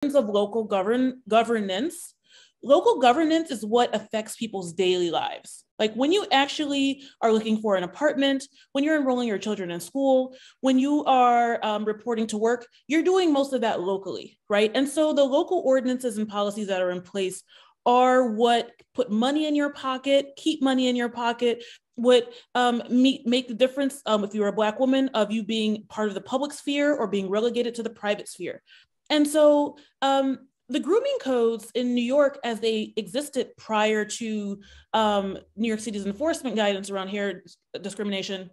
of governance, local governance is what affects people's daily lives. Like when you actually are looking for an apartment, when you're enrolling your children in school, when you are reporting to work, you're doing most of that locally, right? And so the local ordinances and policies that are in place are what put money in your pocket, keep money in your pocket, what make the difference if you're a Black woman of you being part of the public sphere or being relegated to the private sphere. And so the grooming codes in New York, as they existed prior to New York City's enforcement guidance around hair discrimination,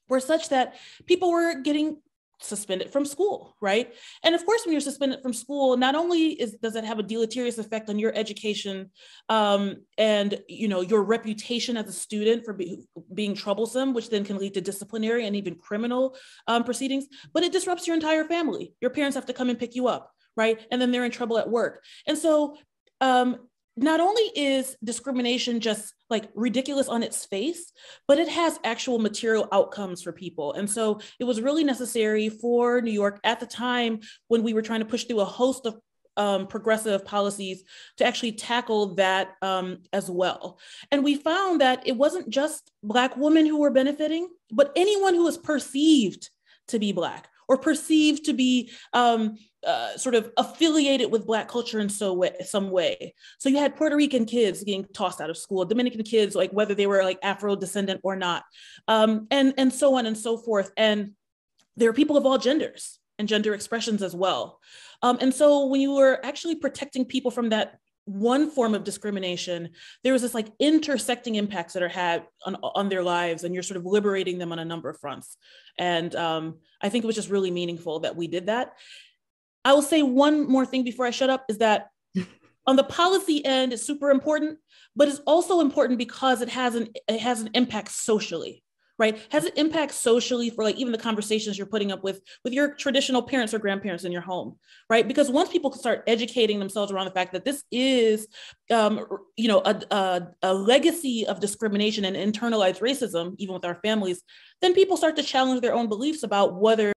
were such that people were getting suspended from school, right? And of course, when you're suspended from school, not only does it have a deleterious effect on your education and your reputation as a student for being troublesome, which then can lead to disciplinary and even criminal proceedings, but it disrupts your entire family. Your parents have to come and pick you up, right? And then they're in trouble at work. And so not only is discrimination just like ridiculous on its face, but it has actual material outcomes for people. And so it was really necessary for New York at the time when we were trying to push through a host of progressive policies to actually tackle that as well. And we found that it wasn't just Black women who were benefiting, but anyone who was perceived to be Black or perceived to be sort of affiliated with Black culture in some way. So you had Puerto Rican kids getting tossed out of school, Dominican kids, like whether they were like Afro-descendant or not, and so on and so forth. And there are people of all genders and gender expressions as well. And so when you were actually protecting people from that one form of discrimination, there was this like intersecting impacts that are had on their lives, and you're sort of liberating them on a number of fronts. And I think it was just really meaningful that we did that. I will say one more thing before I shut up is that on the policy end, it's super important, but it's also important because it has an impact socially, right? It has an impact socially for like even the conversations you're putting up with your traditional parents or grandparents in your home, right? Because once people start educating themselves around the fact that this is, a legacy of discrimination and internalized racism, even with our families, then people start to challenge their own beliefs about whether